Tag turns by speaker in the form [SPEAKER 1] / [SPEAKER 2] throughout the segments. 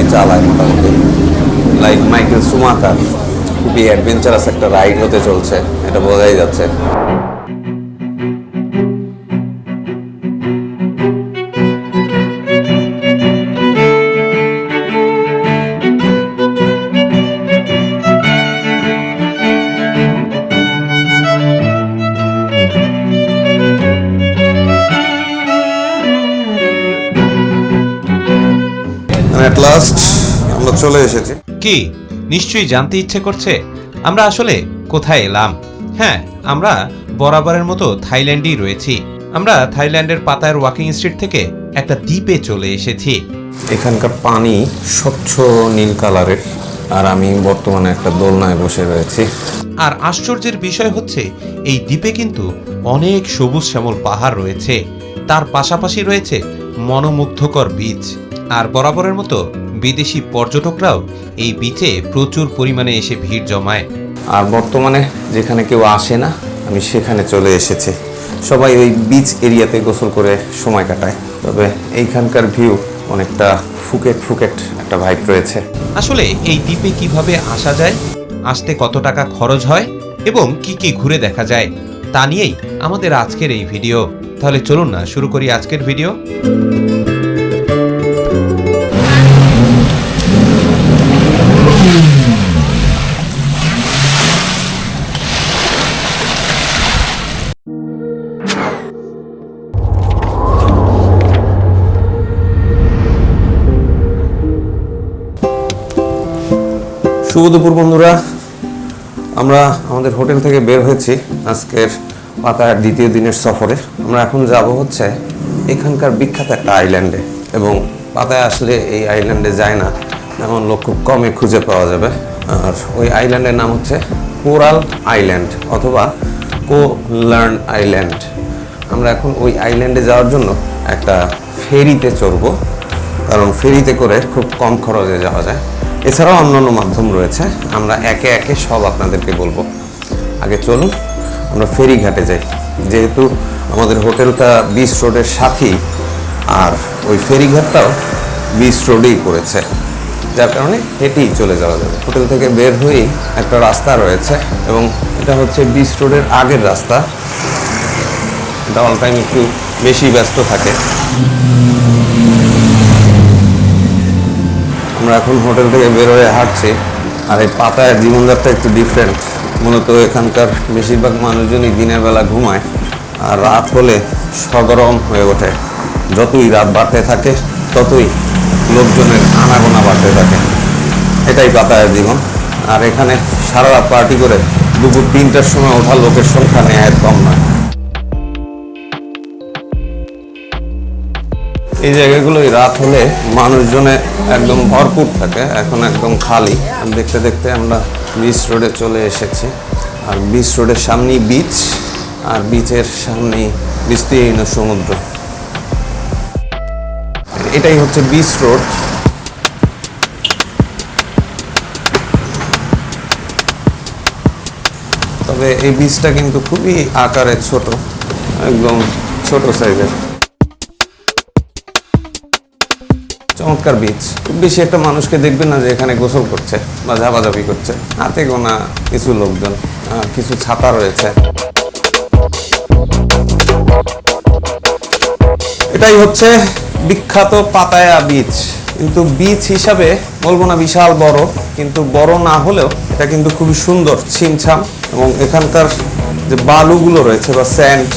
[SPEAKER 1] ভালোই চালায় মোটামুটি, লাইক মাইকেল সুমাকার। খুবই অ্যাডভেঞ্চারাস একটা রাইড হতে চলছে, এটা বোঝাই যাচ্ছে। এট লাস্ট আমরা চলে এসেছি।
[SPEAKER 2] কি নিশ্চয়ই জানতে ইচ্ছে করছে আমরা আসলে কোথায় এলাম? হ্যাঁ, আমরা বরাবরের মতো থাইল্যান্ডেই রয়েছি। আমরা থাইল্যান্ডের পাতায়ার ওয়াকিং স্ট্রিট থেকে একটা দ্বীপে চলে এসেছি।
[SPEAKER 1] এখানকার পানি স্বচ্ছ নীল কালারের, আর আমি বর্তমানে একটা দোলনায় বসে রয়েছি।
[SPEAKER 2] আর আশ্চর্যের বিষয় হচ্ছে এই দ্বীপে কিন্তু অনেক সবুজ শ্যামল পাহাড় রয়েছে, তার পাশাপাশি রয়েছে মনোমুগ্ধকর বীচ। আর বরাবরের মতো বিদেশি পর্যটকরাও এই বিচে প্রচুর পরিমাণে এসে ভিড় জমায়।
[SPEAKER 1] আর বর্তমানে যেখানে কেউ আসে না, আমি সেখানে চলে এসেছি। সবাই ওই বিচ এরিয়াতে গোসল করে সময় কাটায়, তবে এইখানকার ভিউ অনেকটা ফুকেট ফুকেট একটা ভাইব রয়েছে।
[SPEAKER 2] আসলে এই দ্বীপে কিভাবে আসা যায়, আসতে কত টাকা খরচ হয় এবং কি কি ঘুরে দেখা যায়, তা নিয়েই আমাদের আজকের এই ভিডিও। তাহলে চলুন না শুরু করি আজকের ভিডিও।
[SPEAKER 1] শুভ দুপুর বন্ধুরা, আমরা আমাদের হোটেল থেকে বের হয়েছি আজকের পাতায়ার দ্বিতীয় দিনের সফরে। আমরা এখন যাব হচ্ছে এখানকার বিখ্যাত একটা আইল্যান্ডে, এবং পাতায়া আসলে এই আইল্যান্ডে যায় না এমন লোক খুব কমই খুঁজে পাওয়া যাবে। আর ওই আইল্যান্ডের নাম হচ্ছে কোরাল আইল্যান্ড অথবা কোলার্ন আইল্যান্ড। আমরা এখন ওই আইল্যান্ডে যাওয়ার জন্য একটা ফেরিতে চড়বো, কারণ ফেরিতে করে খুব কম খরচে যাওয়া যায়। এছাড়াও অন্যান্য মাধ্যম রয়েছে, আমরা একে একে সব আপনাদেরকে বলবো। আগে চলুন আমরা ফেরিঘাটে যাই, যেহেতু আমাদের হোটেলটা বিচ রোডের সাথেই, আর ওই ফেরিঘাটটাও বিচ রোডেই পড়েছে, যার কারণে হেঁটেই চলে যাওয়া যাবে। হোটেল থেকে বের হয়েই একটা রাস্তা রয়েছে, এবং এটা হচ্ছে বিচ রোডের আগের রাস্তা। এটা অল টাইম একটু বেশি ব্যস্ত থাকে। আমরা এখন হোটেল থেকে বের হয়ে হাঁটছি। আর এই পাতায়ার জীবনযাত্রা একটু ডিফারেন্ট। মূলত এখানকার বেশিরভাগ মানুষজনই দিনের বেলা ঘুমায়, আর রাত হলে সগরম হয়ে ওঠে। যতই রাত বাড়তে থাকে ততই লোকজনের আনাগোনা বাড়তে থাকে। এটাই পাতায়ার জীবন। আর এখানে সারা রাত পার্টি করে দুপুর 3টার সময় ওঠা লোকের সংখ্যা নেয় কম নয়। এই জায়গাগুলোই রাত হলে মানুষজনে একদম ভরপুর থাকে, এখন একদম খালি। দেখতে দেখতে আমরা বিচ রোডে চলে এসেছি। আর বিচ রোডের সামনেই বিচ, আর বিচের সামনেই বিস্তীর্ণ সমুদ্র। এটাই হচ্ছে বিচ রোড। তবে এই বিচটা কিন্তু খুবই আকারে ছোট, একদম ছোট সাইজের। চমৎকার বিচ। খুব বেশি একটা মানুষকে দেখবেন না যে এখানে গোসল করছে বা ঝাপাঝাপি করছে। হাতে গোনা কিছু লোকজন, কিছু ছাতা রয়েছে। এটাই হচ্ছে বিখ্যাত পাতায়া বিচ। কিন্তু বিচ হিসাবে বলবো না বিশাল বড়, কিন্তু বড় না হলেও এটা কিন্তু খুবই সুন্দর, ছিমছাম। এবং এখানকার যে বালুগুলো রয়েছে বা স্যান্ড,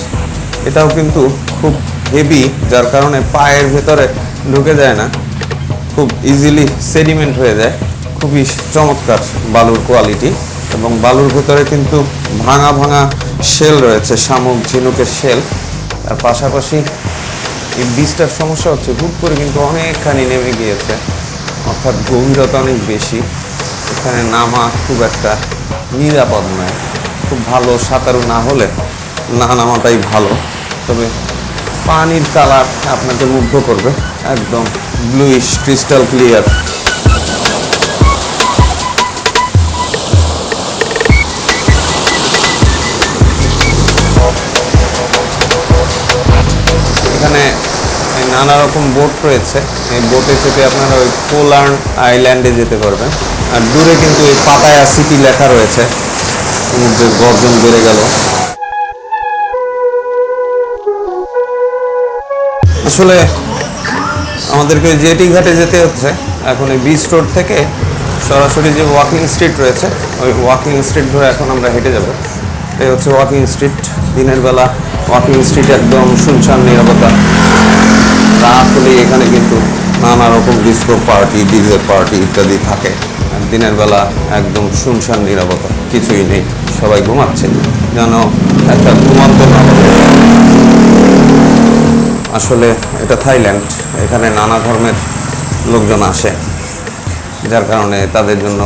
[SPEAKER 1] এটাও কিন্তু খুব হেভি, যার কারণে পায়ের ভেতরে ঢুকে যায় না, খুব ইজিলি সেডিমেন্ট হয়ে যায়। খুবই চমৎকার বালুর কোয়ালিটি। এবং বালুর ভেতরে কিন্তু ভাঙা ভাঙা শেল রয়েছে, শামুক ঝিনুকের শেল। তার পাশাপাশি এই বীজটার সমস্যা হচ্ছে হুট করে কিন্তু অনেকখানি নেমে গিয়েছে, অর্থাৎ গভীরতা অনেক বেশি। এখানে নামা খুব একটা নিরাপদ নয়। খুব ভালো সাঁতারু না হলে না নামাটাই ভালো। তবে পানির কালার আপনাকে মুগ্ধ করবে, একদম ব্লুইশ ক্রিস্টাল ক্লিয়ার। এখানে নানা রকম বোট রয়েছে। এই বোটে চেপে আপনারা ওই পোল্যান্ড আইল্যান্ডে যেতে পারবেন। আর দূরে কিন্তু এই পাতায়া সিটি লেখা রয়েছে। সমুদ্রের গর্জন বেড়ে গেল। আসলে আমাদেরকে জেটি ঘাটে যেতে হচ্ছে। এখন এই বিচ রোড থেকে সরাসরি যে ওয়াকিং স্ট্রিট রয়েছে ওই ওয়াকিং স্ট্রিট ধরে এখন আমরা হেঁটে যাব। এই হচ্ছে ওয়াকিং স্ট্রিট। দিনের বেলা ওয়াকিং স্ট্রিট একদম শুনশান নীরবতা। রাত হলেই এখানে কিন্তু নানা রকম ডিস্কো পার্টি, ডিজে পার্টি ইত্যাদি থাকে। আর দিনের বেলা একদম শুনশান নীরবতা, কিছুই নেই, সবাই ঘুমাচ্ছে, যেন একটা ঘুমন্ত নগর। আসলে এটা থাইল্যান্ড, এখানে নানা ধর্মের লোকজন আসে, যার কারণে তাদের জন্য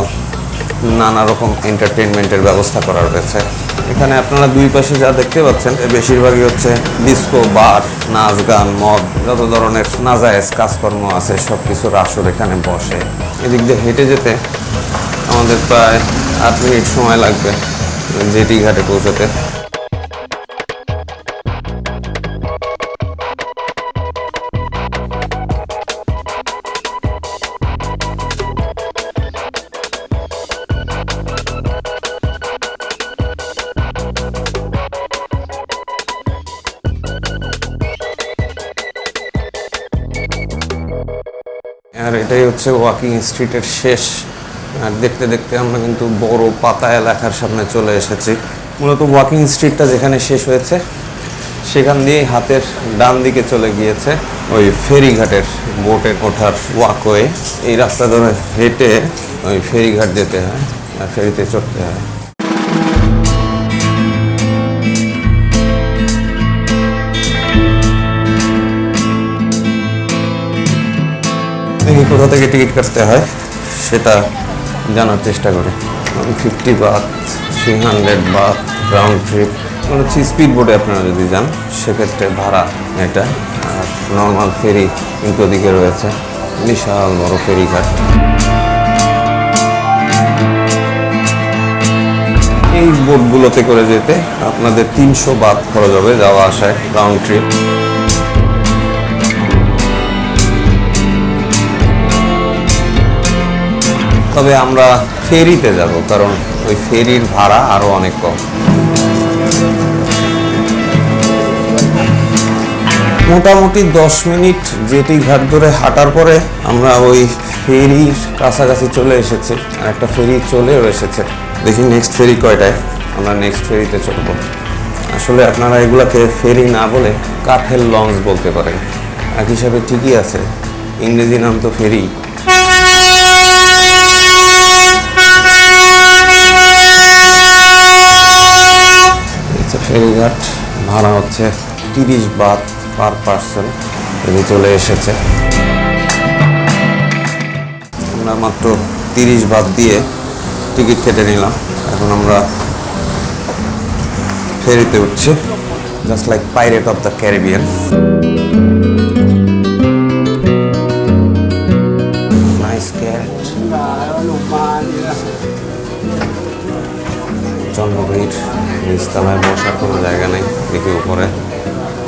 [SPEAKER 1] নানা রকম এন্টারটেনমেন্টের ব্যবস্থা করা রয়েছে। এখানে আপনারা দুই পাশে যা দেখতে পাচ্ছেন বেশিরভাগই হচ্ছে ডিস্কো, বার, নাচ গান, মদ, যত ধরনের নাজায়েজ কাজকর্ম আছে সব কিছুর আসর এখানে বসে। এদিক দিয়ে হেঁটে যেতে আমাদের প্রায় 8 মিনিট সময় লাগবে জেটি ঘাটে পৌঁছাতে। আর এটাই হচ্ছে ওয়াকিং স্ট্রিটের শেষ। আর দেখতে দেখতে আমরা কিন্তু বড় পাতায়া লেখার সামনে চলে এসেছি। মূলত ওয়াকিং স্ট্রিটটা যেখানে শেষ হয়েছে সেখান দিয়ে হাতের ডান দিকে চলে গিয়েছে ওই ফেরিঘাটের বোটে ওঠার ওয়াকওয়ে। এই রাস্তা ধরে হেঁটে ওই ফেরিঘাট যেতে হয় আর ফেরিতে চড়তে হয়। দেখি কোথা থেকে টিকিট কাটতে হয় সেটা জানার চেষ্টা করি। 50 বাত, 300 বাত রাউন্ড ট্রিপ। মানে হচ্ছে স্পিড বোটে আপনারা যদি যান সেক্ষেত্রে ভাড়া এটা। আর নর্মাল ফেরি কিন্তু ওদিকে রয়েছে, বিশাল বড় ফেরিঘাট। এই বোটগুলোতে করে যেতে আপনাদের 300 বাত খরচ হবে যাওয়া আসায় রাউন্ড ট্রিপ। তবে আমরা ফেরিতে যাব, কারণ ওই ফেরির ভাড়া আরো অনেক কম। মোটামুটি 10 মিনিট জেটি ঘাট ধরে হাঁটার পরে আমরা ওই ফেরির কাছাকাছি চলে এসেছি। আর একটা ফেরি চলেও এসেছে। দেখি নেক্সট ফেরি কয়টায়, আমরা নেক্সট ফেরিতে চলবো। আসলে আপনারা এগুলাকে ফেরি না বলে কাঠের লঞ্চ বলতে পারেন। এক হিসাবে ঠিকই আছে, ইংরেজি নাম তো ফেরি। ফেরিঘাট ভাড়া হচ্ছে 30 বাত পার পার্সন। ফেরি চলে এসেছে। আমরা মাত্র 30 বাত দিয়ে টিকিট কেটে নিলাম। এখন আমরা ফেরিতে উঠছি, just like pirate of the Caribbean. Nice cat. জন্মভূমির নিচতলায় বসার কোনো জায়গা নেই। দেখি উপরে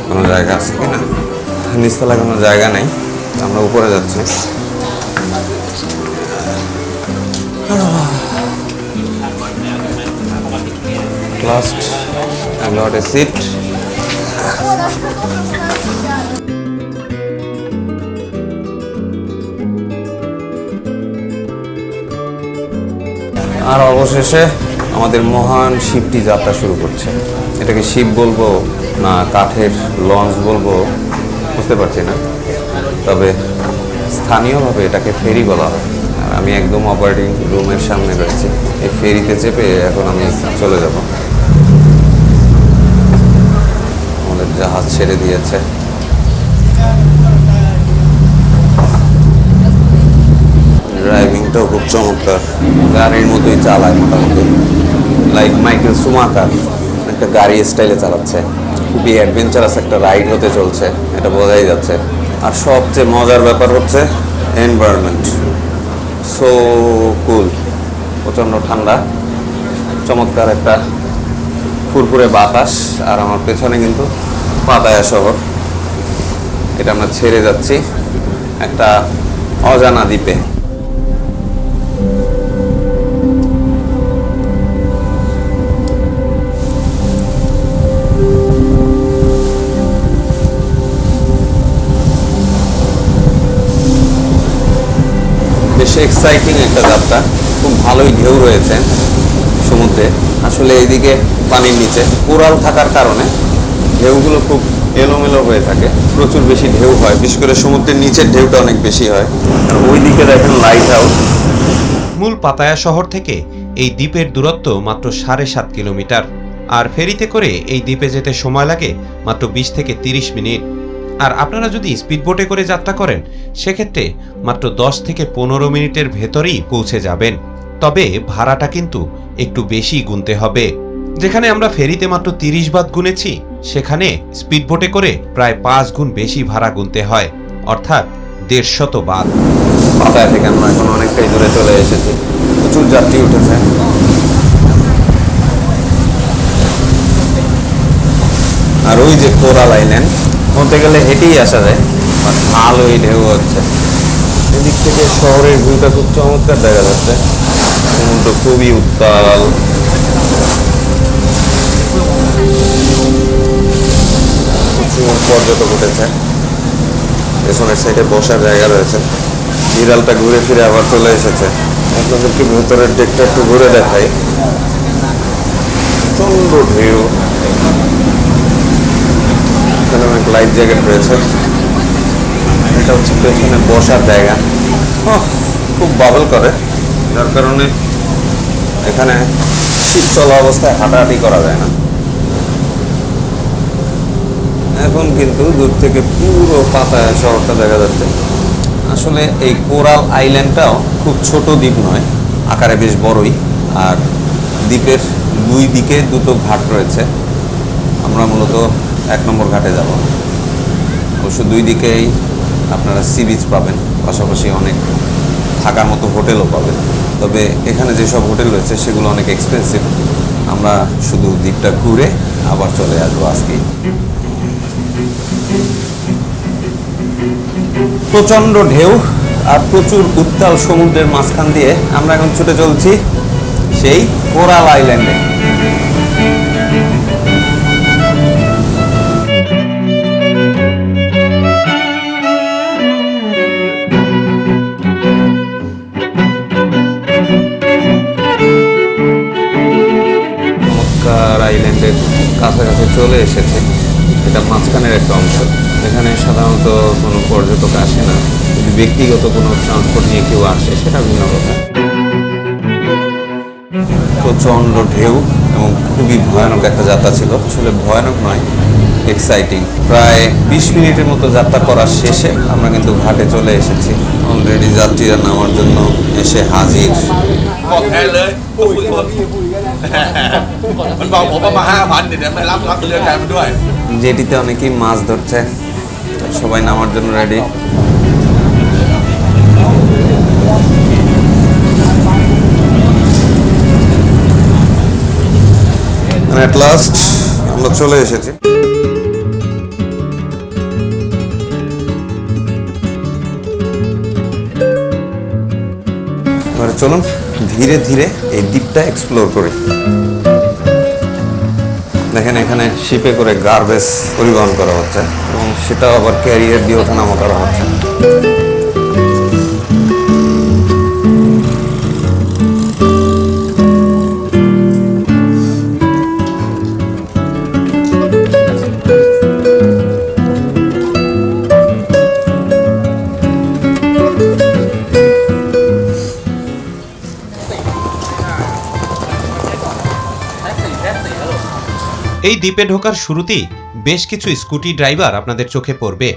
[SPEAKER 1] কোনো জায়গা আছে কিনা। নিচতলায় কোনো জায়গা নেই, আমরা উপরে যাচ্ছি। Last, I got a seat. আর অবশেষে আমাদের মহান শিপটি যাত্রা শুরু করছে। এটাকে শিপ বলবো না কাঠের লঞ্চ বলবো বুঝতে পারছি না, তবে স্থানীয়ভাবে এটাকে ফেরি বলা হয়। আর আমি একদম অপারেটিং রুমের সামনে রয়েছি। এই ফেরিতে চেপে এখন আমি চলে যাব। আমাদের জাহাজ ছেড়ে দিয়েছে। ড্রাইভিংটাও খুব চমৎকার, গাড়ির মতোই চালায় মোটামুটি, লাইক মাইকেল সুমাকার একটা গাড়ি স্টাইলে চালাচ্ছে। খুবই অ্যাডভেঞ্চারাস একটা রাইড হতে চলছে, এটা বোঝাই যাচ্ছে। আর সবচেয়ে মজার ব্যাপার হচ্ছে এনভায়রনমেন্ট, সো কুল। প্রচণ্ড ঠান্ডা, চমৎকার একটা ফুরফুরে বাতাস। আর আমার পেছনে কিন্তু পাতায়া শহর। এটা আমরা ছেড়ে যাচ্ছি একটা অজানা দ্বীপে। বেশ এক্সাইটিং একটা যাত্রা, খুব ভালোই ঢেউ রয়েছে সমুদ্রে। আসলে এইদিকে পানির নিচে কোরাল থাকার কারণে ঢেউগুলো খুব এলোমেলো হয়ে থাকে, প্রচুর বেশি ঢেউ হয়, বিশেষ করে সমুদ্রের নিচের ঢেউটা অনেক বেশি হয়। আর ওইদিকে দেখেন লাইট হাউস।
[SPEAKER 2] মূল পাতায়া শহর থেকে এই দ্বীপের দূরত্ব মাত্র 7.5 কিলোমিটার, আর ফেরিতে করে এই দ্বীপে যেতে সময় লাগে মাত্র 20 থেকে 30 মিনিট। আর আপনারা যদি স্পিডবোটে করে যাত্রা করেন সেক্ষেত্রে মাত্র 10 থেকে 15 মিনিটের ভেতরেই পৌঁছে যাবেন। তবে ভাড়াটা কিন্তু একটু বেশি গুনতে হবে। যেখানে আমরা ফেরিতে মাত্র 30 বাত গুনেছি, সেখানে স্পিডবোটে করে প্রায় 5 গুণ বেশি ভাড়া গুনতে হয়, অর্থাৎ 150 বাত।
[SPEAKER 1] পাতায়া থেকে আমরা এখন অনেকটাই দূরে চলে এসেছি, প্রচুর যাত্রী উঠেছে। আর ওই যে কোরাল আইল্যান্ড, বলতে গেলে হেঁটেই আসা যায়, ভালোই ঢেউ হচ্ছে। এদিক থেকে শহরের ভিউটা খুব চমৎকার দেখা যাচ্ছে, সমুদ্র খুবই উত্তাল। প্রচুর পর্যটক উঠেছে, পেছনের সাইডে বসার জায়গা রয়েছে। বিড়ালটা ঘুরে ফিরে আবার চলে এসেছে। আপনাদেরকে ভেতরের ডেকটা একটু ঘুরে দেখাই, প্রচন্ড ঢেউ। এখানে অনেক লাইফ জ্যাকেট রয়েছে। এটা হচ্ছে পেছনে বসার জায়গা, খুব বাবল করে, যার কারণে এখানে চলা অবস্থায় হাঁটাহাঁটি করা যায় না। এখন কিন্তু দূর থেকে পুরো পাতায়া শহরটা দেখা যাচ্ছে। আসলে এই কোরাল আইল্যান্ডটাও খুব ছোট দ্বীপ নয়, আকারে বেশ বড়ই। আর দ্বীপের দুই দিকে দুটো ঘাট রয়েছে। আমরা মূলত 1 নম্বর ঘাটে যাব। অবশ্য দুই দিকেই আপনারা সি বিচ পাবেন, পাশাপাশি অনেক থাকার মতো হোটেলও পাবেন। তবে এখানে যেসব হোটেল রয়েছে সেগুলো অনেক এক্সপেন্সিভ। আমরা শুধু দ্বীপটা ঘুরে আবার চলে আসবো আজকেই। প্রচন্ড ঢেউ আর প্রচুর উত্তাল সমুদ্রের মাঝখান দিয়ে আমরা এখন ছুটে চলছি সেই কোরাল আইল্যান্ডে। চমৎকার আইল্যান্ডের কাছাকাছি চলে এসেছে। এটা মাঝখানের একটা অংশ, এখানে সাধারণত কোনো পর্যটক আসে না। যদি ব্যক্তিগত কোনো ট্রান্সপোর্ট নিয়ে কেউ আসে সেটা ভিন্ন কথা। প্রচণ্ড ঢেউ এবং খুবই ভয়ানক একটা যাত্রা ছিল। আসলে ভয়ানক নয়, এক্সাইটিং। প্রায় 20 মিনিটের মতো যাত্রা করার শেষে আমরা কিন্তু ঘাটে চলে এসেছি। অলরেডি যাত্রীরা নামার জন্য এসে হাজির।
[SPEAKER 3] บอกแทนเลยพูดคุยคนมันบอกผมประมาณ5,000เดี๋ยวไม่รับเรือแทนมันด้วย
[SPEAKER 1] জেটিতে অনেকেই মাছ ধরছে, সবাই নামার জন্য রেডি। এট লাস্ট আমরা চলে এসেছি। এবারে চলুন ধীরে ধীরে এই দ্বীপটা এক্সপ্লোর করি। দেখেন এখানে শিপে করে গার্বেজ পরিবহন করা হচ্ছে এবং সেটাও আবার ক্যারিয়ার দিয়ে ওঠানামা করা হচ্ছে।
[SPEAKER 2] এই দ্বীপে ঢোকার শুরুতেই বেশ কিছু স্কুটি ড্রাইভার আপনাদের চোখে পড়বে।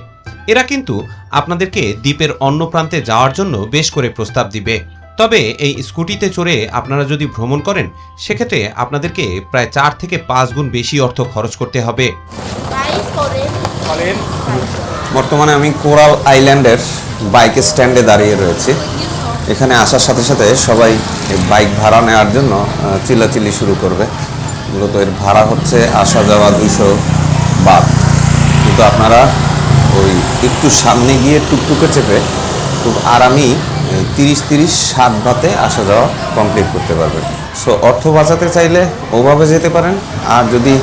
[SPEAKER 2] এরা কিন্তু আপনাদেরকে দ্বীপের অন্য প্রান্তে যাওয়ার জন্য বেশ করে প্রস্তাব দিবে। তবে এই স্কুটিতে চড়ে আপনারা যদি ভ্রমণ করেন সেক্ষেত্রে আপনাদেরকে প্রায় 4 থেকে 5 গুণ বেশি অর্থ খরচ করতে হবে।
[SPEAKER 1] বর্তমানে আমি কোরাল আইল্যান্ডের বাইক স্ট্যান্ডে দাঁড়িয়ে রয়েছি। এখানে আসার সাথে সাথে সবাই বাইক ভাড়া নেওয়ার জন্য চিল্লাচিল্লি শুরু করবে। মূলত এর ভাড়া হচ্ছে আসা যাওয়া 200 বাত, কিন্তু আপনারা ওই একটু সামনে গিয়ে টুকটুকে চেপে খুব আরামই 30-60 বাতে আসা যাওয়া কমপ্লিট করতে পারবেন। সো অর্থ বাঁচাতে চাইলে ওভাবে যেতে পারেন, আর যদি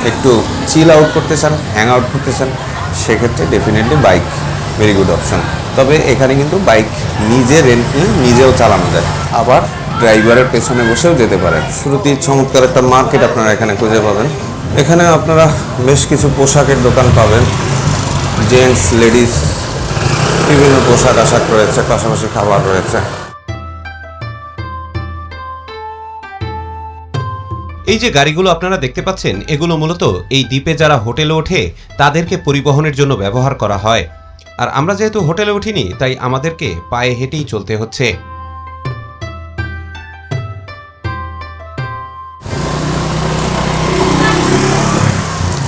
[SPEAKER 1] একটু চিল আউট করতে চান, হ্যাং আউট করতে চান, সেক্ষেত্রে definitely bike very good option. তবে এখানে কিন্তু বাইক নিজে রেন্ট নিয়ে নিজেও চালানো যায়, আবার ড্রাইভারের পেছনে বসেও যেতে পারেন। শুরুতেই চমৎকার একটা মার্কেট আপনারা এখানে খুঁজে পাবেন। এখানে আপনারা বেশ কিছু পোশাকের দোকান পাবেন, জেন্টস, লেডিস, বিভিন্ন পোশাক আশাক রয়েছে, পাশাপাশি খাবার রয়েছে।
[SPEAKER 2] এই যে গাড়িগুলো আপনারা দেখতে পাচ্ছেন, এগুলো মূলত এই দ্বীপে যারা হোটেলে ওঠে তাদেরকে পরিবহনের জন্য ব্যবহার করা হয়। আর আমরা যেহেতু হোটেলে উঠিনি, তাই আমাদেরকে পায়ে হেঁটেই চলতে হচ্ছে।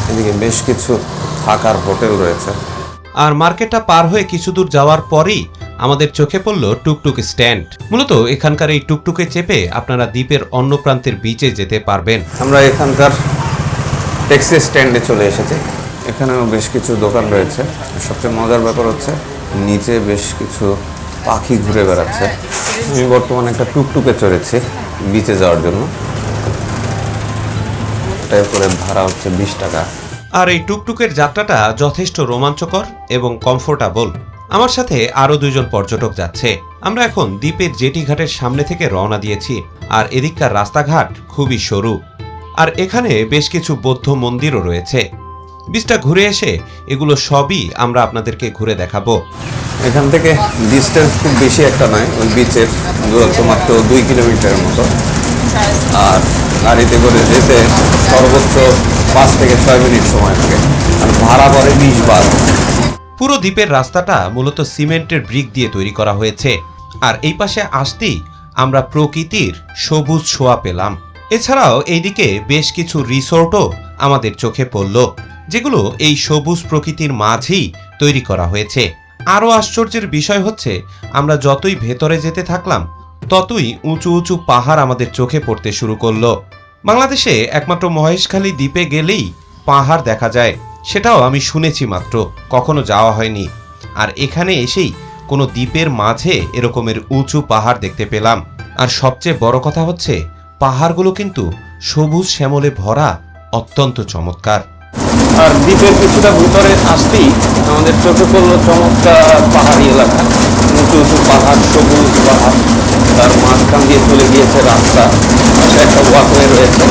[SPEAKER 1] এদিকে বেশ কিছু থাকার হোটেল রয়েছে।
[SPEAKER 2] আর মার্কেটটা পার হয়ে কিছু দূর যাওয়ার পরেই আমাদের চোখে পড়ল টুকটুক স্ট্যান্ড। মূলত এখানকার এই টুকটুকে চেপে আপনারা দ্বীপের অন্য প্রান্তের বিচে যেতে পারবেন।
[SPEAKER 1] আমরা এখানকার ট্যাক্সি স্ট্যান্ডে চলে এসেছি। এখানেও বেশ কিছু দোকান রয়েছে। সবচেয়ে মজার ব্যাপার হচ্ছে নিচে বেশ কিছু পাখি ঘুরে বেড়াচ্ছে। আমি বর্তমানে একটা টুকটুকে চড়েছি বিচে যাওয়ার জন্য। এটার করে ভাড়া হচ্ছে 20 টাকা।
[SPEAKER 2] আর এই টুকটুকের যাত্রাটা যথেষ্ট রোমাঞ্চকর এবং কমফোর্টেবল। আমার সাথে আরো 2 জন পর্যটক যাচ্ছে। আমরা এখন দ্বীপের জেটি ঘাটের সামনে থেকে রওনা দিয়েছি। আর এদিককার রাস্তাঘাট খুবই সরু, আর এখানে বেশ কিছু বৌদ্ধ মন্দিরও রয়েছে। বিচটা ঘুরে এসে এগুলো সবই আমরা আপনাদেরকে ঘুরে দেখাবো।
[SPEAKER 1] এখান থেকে ডিস্টেন্স খুব বেশি একটা নয়, ওই বিচের দূরত্ব মাত্র 2 কিলোমিটারের মতো। আর গাড়িতে করে যেতে সর্বোচ্চ 5 থেকে 6 মিনিট সময় লাগে, আর ভাড়া পড়ে 20 বাট।
[SPEAKER 2] পুরো দ্বীপের রাস্তাটা মূলত সিমেন্টের ব্রিক দিয়ে তৈরি করা হয়েছে। আর এই পাশে আসতেই আমরা প্রকৃতির সবুজ ছোঁয়া পেলাম। এছাড়াও এইদিকে বেশ কিছু রিসোর্টও আমাদের চোখে পড়ল, যেগুলো এই সবুজ প্রকৃতির মাঝেই তৈরি করা হয়েছে। আরও আশ্চর্যের বিষয় হচ্ছে, আমরা যতই ভেতরে যেতে থাকলাম ততই উঁচু উঁচু পাহাড় আমাদের চোখে পড়তে শুরু করলো। বাংলাদেশে একমাত্র মহেশখালী দ্বীপে গেলেই পাহাড় দেখা যায়, সেটাও আমি শুনেছি মাত্র, কখনো যাওয়া হয়নি। আর এখানে এসেই কোনো দ্বীপের মাঝে এরকমের উঁচু পাহাড় দেখতে পেলাম। আর সবচেয়ে বড় কথা হচ্ছে, পাহাড়গুলো কিন্তু সবুজ শ্যামলে ভরা, অত্যন্ত চমৎকার।
[SPEAKER 1] আর দ্বীপের কিছুটা ভিতরে আসতেই আমাদের চোখে পড়লো চমৎকার পাহাড়ি এলাকা, উঁচু উঁচু পাহাড়, সবুজ পাহাড়, তার মাঝখান দিয়ে চলে গিয়েছে রাস্তা, একটা ওয়াকওয়ে রয়েছে।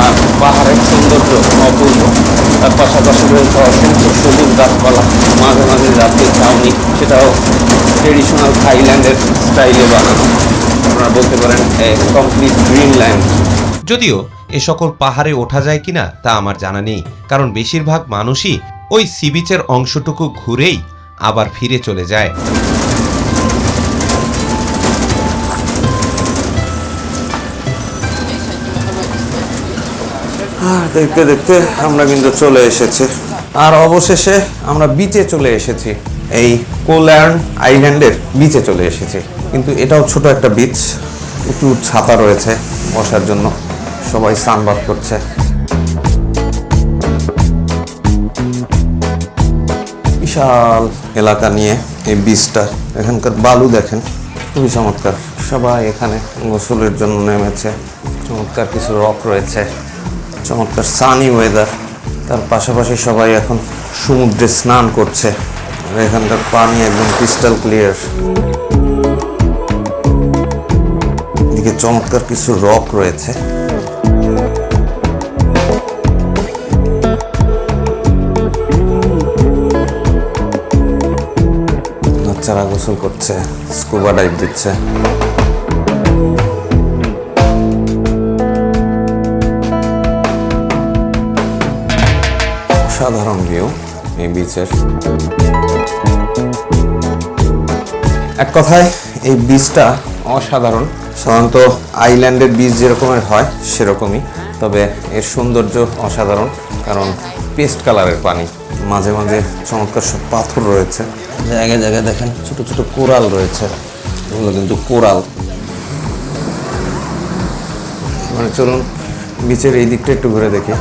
[SPEAKER 1] আর পাহাড়ের সৌন্দর্য অপূর্ব, তার পাশাপাশি রয়েছে অসংখ্য সবুজ গাছপালা, মাঝে মাঝে জাতীয় ছাউনি, সেটাও ট্রেডিশনাল থাইল্যান্ডের স্টাইলে বানানো। আপনারা বলতে পারেন কমপ্লিট গ্রিনল্যান্ড।
[SPEAKER 2] যদিও এ সকল পাহাড়ে ওঠা যায় কিনা তা আমার জানা নেই, কারণ বেশিরভাগ মানুষই ওই সি বিচের অংশটুকু ঘুরেই আবার ফিরে চলে যায়।
[SPEAKER 1] দেখতে দেখতে আমরা কিন্তু চলে এসেছি, আর অবশেষে আমরা বিচে চলে এসেছি। এই কোল্যান্ড আইল্যান্ডের বিচে চলে এসেছি। কিন্তু এটাও ছোট একটা বিচ, প্রচুর ছাতা রয়েছে বসার জন্য, সবাই সানবাথ করছে। বিশাল এলাকা নিয়ে এই বিচটা, এখানকার বালু দেখেন খুবই চমৎকার। সবাই এখানে গোসলের জন্য নেমেছে। চমৎকার কিছু রক রয়েছে, চমৎকার সানি ওয়েদার। তার পাশাপাশি সবাই এখন সমুদ্রে স্নান করছে, আর এখানকার পানি একদম ক্রিস্টাল ক্লিয়ার। এদিকে চমৎকার কিছু রক রয়েছে। বাচ্চারা গোসল করছে, স্কুবা ডাইভ দিচ্ছে। সাধারণ ভিউ এই বিচের। এক কথায় এই বিচটা অসাধারণ। সাধারণত আইল্যান্ডের বিচ যেরকমের হয় সেরকমই, তবে এর সৌন্দর্য অসাধারণ, কারণ পেস্ট কালারের পানি, মাঝে মাঝে চমৎকার সব পাথর রয়েছে, জায়গায় জায়গায় দেখেন ছোট ছোট কোরাল রয়েছে, এগুলো কিন্তু কোরাল। মানে চলুন বিচের এই দিকটা একটু ঘুরে দেখি।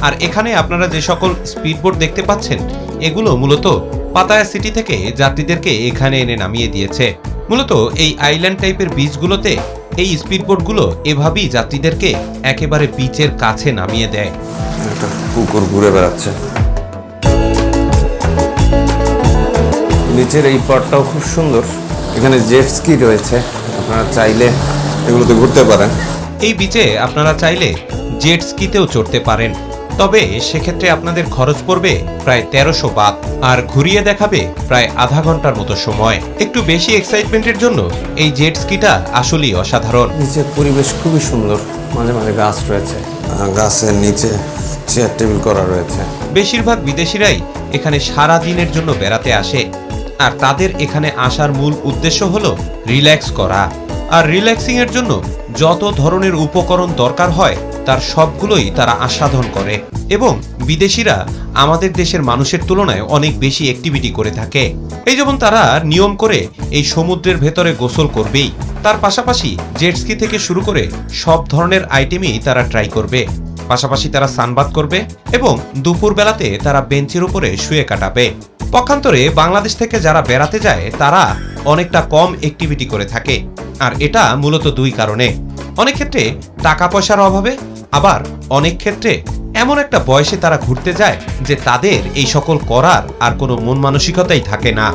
[SPEAKER 2] আর এখানে আপনারা যে সকল স্পিডবোট দেখতে পাচ্ছেন এগুলো মূলত পাতায়া সিটি থেকে যাত্রীদেরকে এখানে এনে নামিয়ে দিয়েছে। মূলত এই আইল্যান্ড টাইপের বিচগুলোতে এই স্পিডবোটগুলো এভাবেই যাত্রীদেরকে একেবারে বিচের কাছে নামিয়ে দেয়।
[SPEAKER 1] একটা কুকুর ঘুরে বেড়াচ্ছে। নিচের এই পার্টটাও খুব সুন্দর। এখানে জেট স্কি রয়েছে, আপনারা চাইলে এগুলোতে ঘুরতে পারেন।
[SPEAKER 2] এই বিচে আপনারা চাইলে জেট স্কিতেও চড়তে পারেন, তবে সেক্ষেত্রে আপনাদের খরচ পড়বে প্রায় 1300 বাত আর ঘুরিয়ে দেখাবে প্রায় আধা ঘন্টার মতো সময়। একটু বেশি এক্সাইটমেন্টের জন্য এই জেট স্কিটা আসলেই অসাধারণ।
[SPEAKER 1] নিচের পরিবেশ খুবই সুন্দর, মাঝে মাঝে গাছ রয়েছে, গাছের নিচে চেয়ার টেবিল করা রয়েছে।
[SPEAKER 2] বেশিরভাগ বিদেশিরাই এখানে সারা দিনের জন্য বেড়াতে আসে, আর তাদের এখানে আসার মূল উদ্দেশ্য হলো রিল্যাক্স করা। আর রিল্যাক্সিং এর জন্য যত ধরনের উপকরণ দরকার হয় তার সবগুলোই তারা আস্বাদন করে, এবং বিদেশিরা আমাদের দেশের মানুষের তুলনায় অনেক বেশি অ্যাক্টিভিটি করে থাকে। এই যেমন তারা নিয়ম করে এই সমুদ্রের ভেতরে গোসল করবেই, তার পাশাপাশি জেটস্কি থেকে শুরু করে সব ধরনের আইটেমই তারা ট্রাই করবে। পাশাপাশি তারা সানবাথ করবে এবং দুপুর বেলাতে তারা বেঞ্চের উপরে শুয়ে কাটাবে। পক্ষান্তরে বাংলাদেশ থেকে যারা বেড়াতে যায় তারা অনেকটা কম অ্যাক্টিভিটি করে থাকে, আর এটা মূলত দুই কারণে। অনেক ক্ষেত্রে টাকা পয়সার অভাবে, আবার অনেক ক্ষেত্রে এমন একটা বয়সে তারা ঘুরতে যায় যে তাদের এই সকল করার আর কোনো মন মানসিকতাই থাকে না।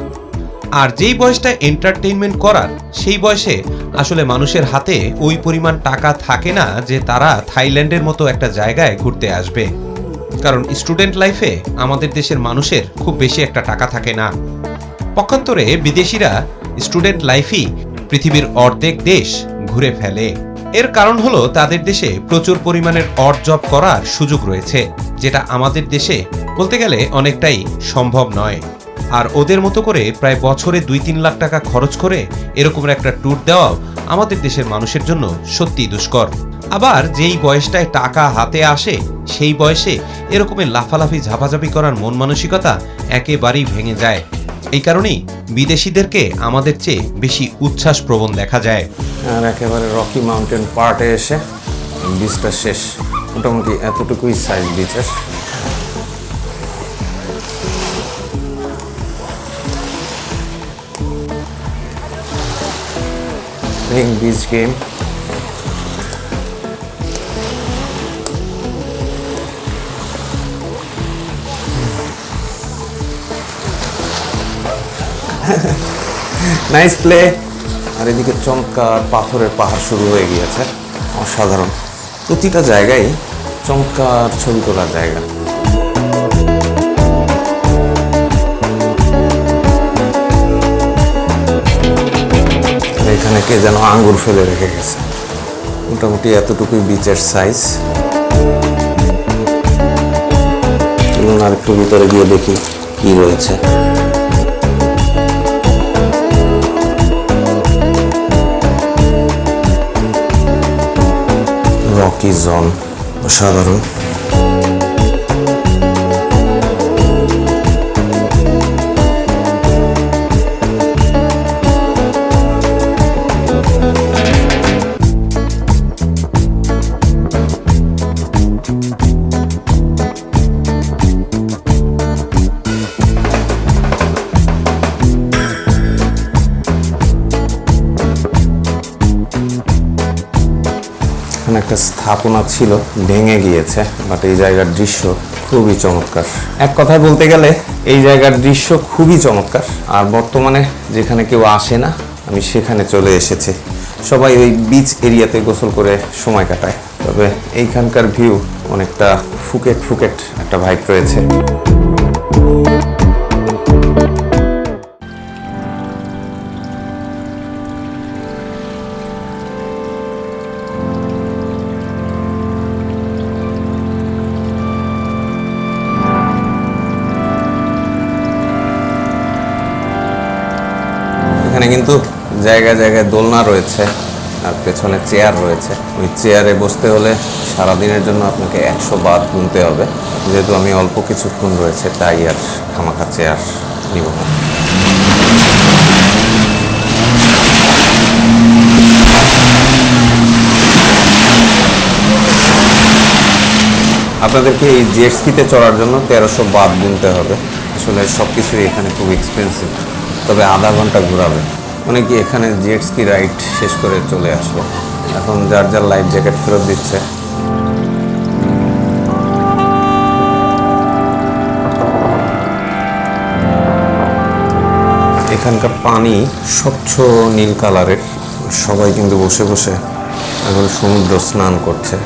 [SPEAKER 2] আর যেই বয়সটা এন্টারটেইনমেন্ট করার, সেই বয়সে আসলে মানুষের হাতে ওই পরিমাণ টাকা থাকে না যে তারা থাইল্যান্ডের মতো একটা জায়গায় ঘুরতে আসবে। কারণ স্টুডেন্ট লাইফে আমাদের দেশের মানুষের খুব বেশি একটা টাকা থাকে না। পক্ষান্তরে বিদেশিরা স্টুডেন্ট লাইফই পৃথিবীর অর্ধেক দেশ ঘুরে ফেলে। এর কারণ হলো তাদের দেশে প্রচুর পরিমাণের অড জব করার সুযোগ রয়েছে, যেটা আমাদের দেশে বলতে গেলে অনেকটাই সম্ভব নয়। আর ওদের মতো করে প্রায় বছরে 2-3 লাখ টাকা খরচ করে এরকমের একটা ট্যুর দেওয়াও আমাদের দেশের মানুষের জন্য সত্যি দুষ্কর। আবার যেই বয়সটায় টাকা হাতে আসে সেই বয়সে এরকমের লাফালাফি ঝাপাঝাপি করার মন মানসিকতা একেবারেই ভেঙে যায়। এই কারণেই বিদেশিদেরকে আমাদের চেয়ে বেশি উচ্ছ্বাস প্রবণ দেখা যায়।
[SPEAKER 1] আর একেবারে রকি মাউন্টেন পার্টে এসে বিচটা শেষ, মোটামুটি এতটুকুই সাইজ বিচের। Beach game, nice play. আর এদিকে চমৎকার পাথরের পাহাড় শুরু হয়ে গিয়েছে, অসাধারণ। প্রতিটা জায়গায় চমৎকার ছবি তোলার জায়গা। এখানে কে যেন আঙ্গুর ফেলে রেখে গেছে। মোটামুটি এতটুকুই বিচের সাইজ। চলুন আর একটু ভিতরে গিয়ে দেখি কি রয়েছে। রকি জোন, অসাধারণ। একটা স্থাপনা ছিল, ভেঙে গিয়েছে, বাট এই জায়গার দৃশ্য খুবই চমৎকার। এক কথায় বলতে গেলে এই জায়গার দৃশ্য খুবই চমৎকার। আর বর্তমানে যেখানে কেউ আসে না, আমি সেখানে চলে এসেছি। সবাই ওই বিচ এরিয়াতে গোসল করে সময় কাটায়, তবে এইখানকার ভিউ অনেকটা ফুকেট ফুকেট একটা ভাইব রয়েছে। এখানে কিন্তু জায়গায় জায়গায় দোলনা রয়েছে, আর পেছনে চেয়ার রয়েছে। ওই চেয়ারে বসতে হলে সারাদিনের জন্য আপনাকে 100 বাত গুনতে হবে। যেহেতু আমি অল্প কিছুক্ষণ রয়েছে, তাই আর খামাখা চেয়ার নিব না। আপনাদেরকে এই জেট স্কিতে চড়ার জন্য 1300 বাদ গুনতে হবে। আসলে সব কিছুই এখানে খুব এক্সপেন্সিভ, তবে আধা ঘন্টা ঘোরাবে। অনেকে এখানে জেট স্কি রাইড শেষ করে চলে আসলো, এখন যার যার লাইফ জ্যাকেট ফেরত দিচ্ছে। এখানকার পানি স্বচ্ছ নীল কালারের, সবাই কিন্তু বসে বসে এখন সমুদ্র স্নান করছে।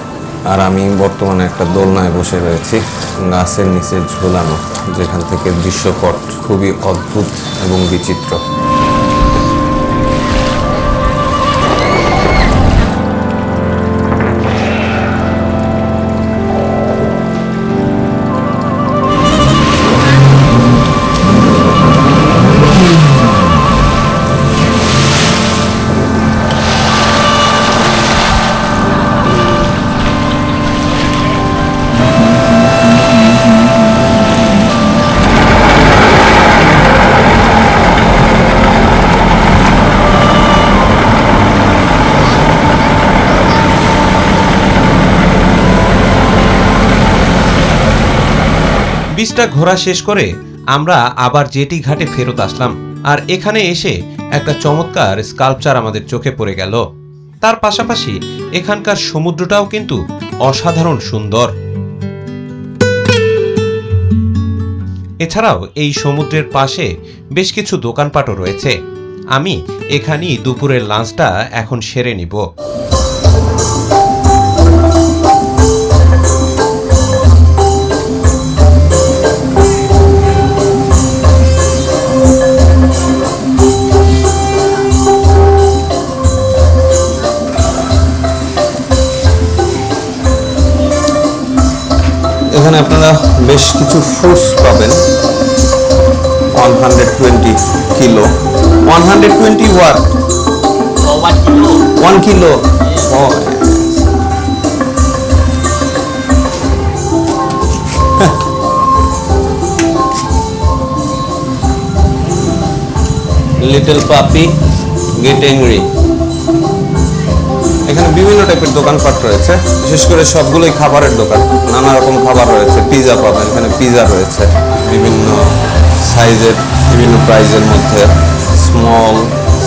[SPEAKER 1] আর আমি বর্তমানে একটা দোলনায় বসে রয়েছি, গাছের নিচে ঝোলানো, যেখান থেকে দৃশ্যপট খুবই অদ্ভুত এবং বিচিত্র।
[SPEAKER 2] বিচটা ঘোরা শেষ করে আমরা আবার জেটি ঘাটে ফেরত আসলাম। আর এখানে এসে একটা চমৎকার স্কাল্পচার আমাদের চোখে পড়ে গেল। তার পাশাপাশি এখানকার সমুদ্রটাও কিন্তু অসাধারণ সুন্দর। এছাড়াও এই সমুদ্রের পাশে বেশ কিছু দোকানপাটও রয়েছে। আমি এখানেই দুপুরের লাঞ্চটা এখন সেরে নিব।
[SPEAKER 1] এখানে আপনারা বেশ কিছু ফ্রুটস পাবেন। 120 কিলো, 120 ওয়াট, 1 কিলো। লিটল পাপি গেট অ্যাংরি। এখানে বিভিন্ন টাইপের দোকানপাট রয়েছে, বিশেষ করে সবগুলোই খাবারের দোকান। নানা রকম খাবার রয়েছে, পিৎজা পাবেন, এখানে পিৎজা রয়েছে বিভিন্ন সাইজের, বিভিন্ন প্রাইজের মধ্যে। স্মল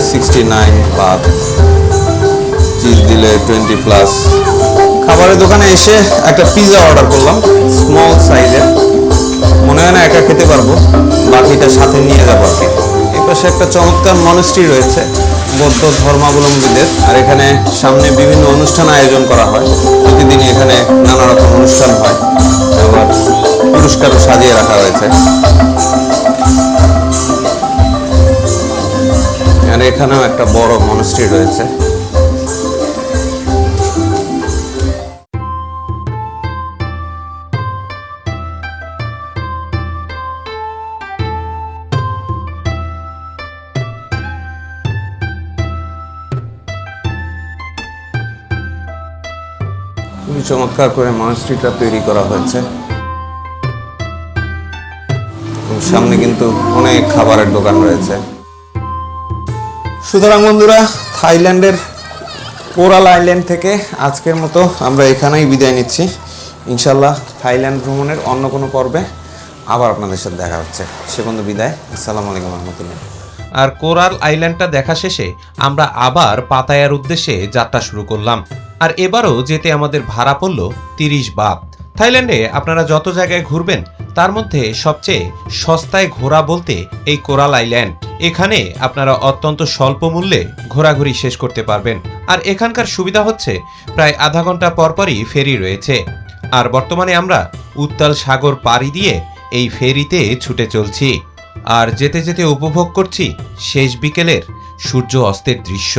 [SPEAKER 1] 69 বাদ, চিজ দিলে 20+। খাবারের দোকানে এসে একটা পিৎজা অর্ডার করলাম স্মল সাইজের। মনে হয় না একা খেতে পারবো, বাকিটা সাথে নিয়ে যাবো আর কি। এই পাশে একটা চমৎকার মনস্ট্রি রয়েছে বৌদ্ধ ধর্মাবলম্বীদের, আর এখানে সামনে বিভিন্ন অনুষ্ঠান আয়োজন করা হয়। প্রতিদিনই এখানে নানা রকম অনুষ্ঠান হয়, আবার পুরস্কারও সাজিয়ে রাখা হয়েছে। আর এখানেও একটা বড় মনস্ট্রি রয়েছে। খুবই চমৎকার করে মনস্ট্রিটা তৈরি করা হয়েছে। সামনে কিন্তু অনেক খাবারের দোকান রয়েছে। সুতরাং বন্ধুরা, থাইল্যান্ডের কোরাল আইল্যান্ড থেকে আজকের মতো আমরা এখানেই বিদায় নিচ্ছি। ইনশাল্লাহ থাইল্যান্ড ভ্রমণের অন্য কোনো পর্বে আবার আপনাদের সাথে দেখা হচ্ছে। সে পর্যন্ত বিদায়। আসসালামু আলাইকুম রহমতুল্লাহ।
[SPEAKER 2] আর কোরাল আইল্যান্ডটা দেখা শেষে আমরা আবার পাতায়ার উদ্দেশ্যে যাত্রা শুরু করলাম। আর এবারও যেতে আমাদের ভাড়া পড়ল 30 বাত। থাইল্যান্ডে আপনারা যত জায়গায় ঘুরবেন তার মধ্যে সবচেয়ে সস্তায় ঘোরা বলতে এই কোরাল আইল্যান্ড। এখানে আপনারা অত্যন্ত স্বল্প মূল্যে ঘোরাঘুরি শেষ করতে পারবেন। আর এখানকার সুবিধা হচ্ছে প্রায় আধা ঘন্টা পরপরই ফেরি রয়েছে। আর বর্তমানে আমরা উত্তাল সাগর পাড়ি দিয়ে এই ফেরিতে ছুটে চলছি। আর যেতে যেতে উপভোগ করছি শেষ বিকেলের সূর্য অস্তের দৃশ্য।